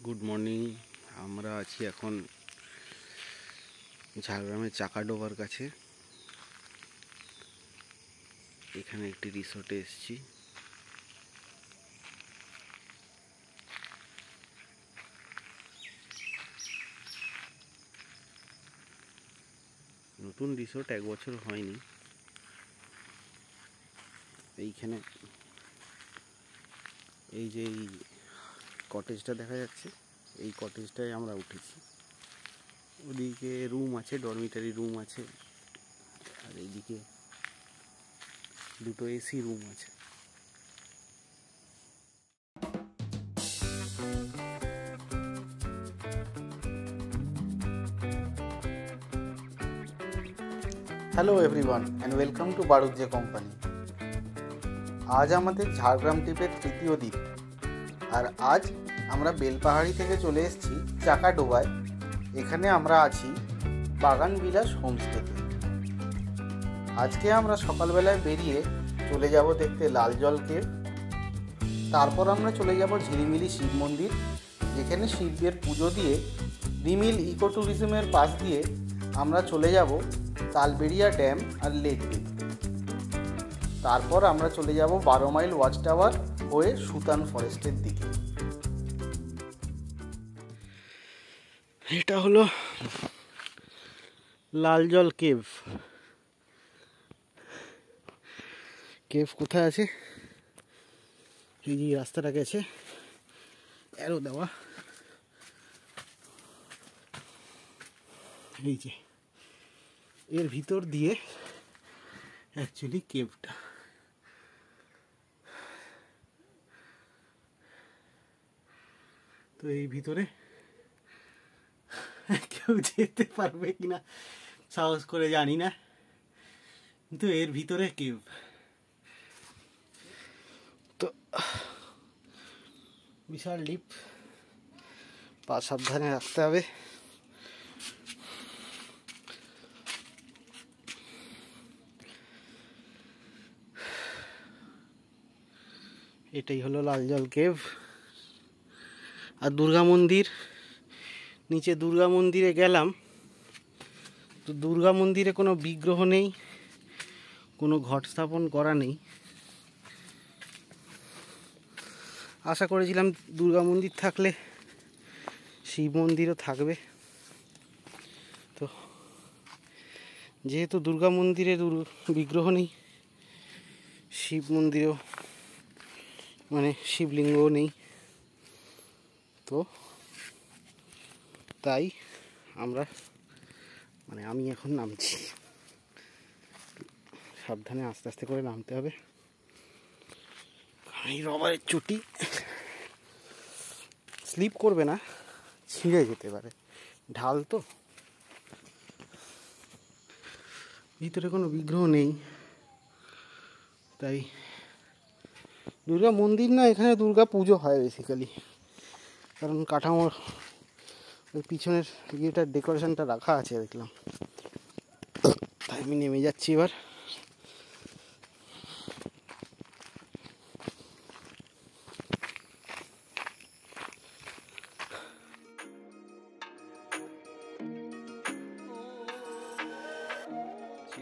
Good morning. আমরা আছি এখন ঝাড়গ্রামের চাকাডোবার কাছে। এখানে একটি রিসোর্টে এসেছি। নতুন রিসোর্ট, 1 বছর হয়নি। এইখানে এই যে এই কটেজটা দেখা যাচ্ছে, এই কটেজটায় আমরা উঠেছি। ওদিকে রুম আছে, ডরমিটারি রুম আছে, আর এইদিকে দুটো এসি রুম আছে। Hello everyone and welcome to বারুজ্জে কোম্পানি। আজ আমাদের ঝাড়গ্রাম ট্রিপের তৃতীয় দিন, আর আজ আমরা বেলপাহাড়ি থেকে চলে এসেছি চাকাডোবায়। এখানে আমরা আছি বাগান বিলাস হোমস্টেতে। আজকে আমরা সকালবেলায় বেরিয়ে চলে যাব দেখতে লালজল কেভ। তারপর আমরা চলে যাব ঝিলিমিলি শিব মন্দির, যেখানে শিবের পুজো দিয়ে রিমিল ইকো ট্যুরিজমের পাশ দিয়ে আমরা চলে যাব তালবেড়িয়া ড্যাম আর লেক দেখতে। তারপর আমরা চলে যাব 12 মাইল ওয়াচ টাওয়ার হয়ে সুতান ফরেস্টের দিকে। এটা হলো লালজল কেভ। কেভ কোথায় আছে? এই যে রাস্তাটা গেছে, অ্যারো দেওয়া, এই যে এর ভিতর দিয়ে অ্যাকচুয়ালি কেভটা। তো এই ভিতরে কেউ যেতে পারবে কিনা সাহস করে জানি না, কিন্তু এর ভিতরে কেভ। তো বিশাল ডিপ, পা সাবধানে রাখতে হবে। এটাই হলো লালজল কেভ। আর দুর্গা মন্দির, নিচে দুর্গা মন্দিরে গেলাম, তো দুর্গা মন্দিরে কোনো বিগ্রহ নেই, কোনো ঘট স্থাপন করা নেই। আশা করেছিলাম দুর্গা মন্দির থাকলে শিব মন্দিরও থাকবে। তো যেহেতু দুর্গা মন্দিরে বিগ্রহ নেই, শিব মন্দিরেও মানে শিবলিঙ্গও নেই, তো তাই আমি এখন নামছি। সাবধানে আস্তে আস্তে করে নামতে হবে, এই রবারের চটি স্লিপ করবে না, ছিঁড়ে যেতে পারে, ঢাল তো। ভিতরে কোনো বিগ্রহ নেই, তাই দুর্গা মন্দির না, এখানে দুর্গা পুজো হয় বেসিক্যালি, কারণ কাঠামোর ওই পিছনের ইয়েটার ডেকোরেশনটা রাখা আছে দেখলাম। তাই আমি নেমে যাচ্ছি এবার।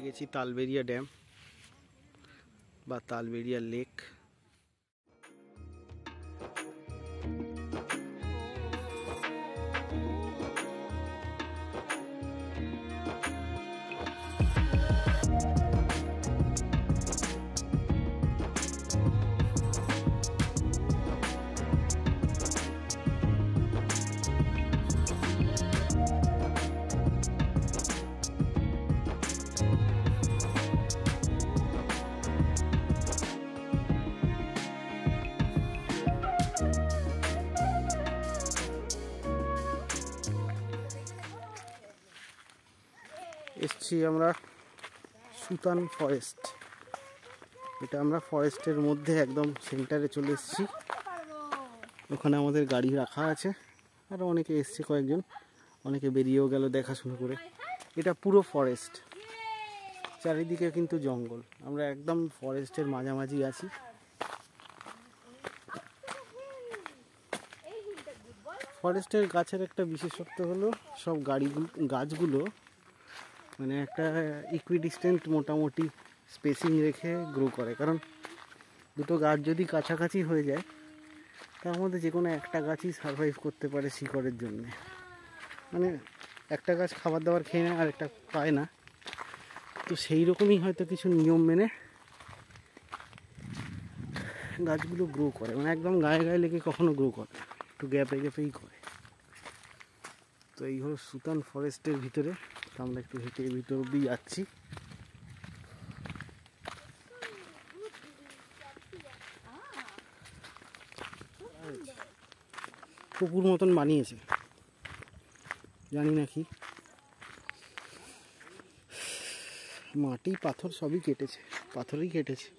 গেছি তালবেড়িয়া ড্যাম বা তালবেড়িয়া লেক। এসছি আমরা সুতান ফরেস্ট। এটা আমরা ফরেস্টের মধ্যে একদম সেন্টারে চলে এসেছি। ওখানে আমাদের গাড়ি রাখা আছে, আরও অনেকে এসছে, কয়েকজন, অনেকে বেরিয়েও গেল দেখাশোনা করে। এটা পুরো ফরেস্ট, চারিদিকে কিন্তু জঙ্গল। আমরা একদম ফরেস্টের মাঝামাঝি আছি। ফরেস্টের গাছের একটা বিশেষত্ব হলো সব গাছগুলো মানে একটা ইকুইডিস্টেন্ট মোটামুটি স্পেসিং রেখে গ্রো করে। কারণ দুটো গাছ যদি কাছাকাছি হয়ে যায় তার মধ্যে যে কোনো একটা গাছই সারভাইভ করতে পারে শিকড়ের জন্যে। মানে একটা গাছ খাবার দাবার খেয়ে নেয় আর একটা পায় না, তো সেই রকমই হয়তো কিছু নিয়ম মেনে গাছগুলো গ্রো করে। মানে একদম গায়ে গায়ে লেগে কখনো গ্রো করে না, একটু গ্যাপে গ্যাপেই করে। তো এই হলো সুতান ফরেস্টের ভিতরে। তো আমরা একটু হেঁটে ভিতর অব্দি যাচ্ছি। পুকুর মতন বানিয়েছে, জানি না কি, মাটি পাথর সবই কেটেছে, পাথরই কেটেছে।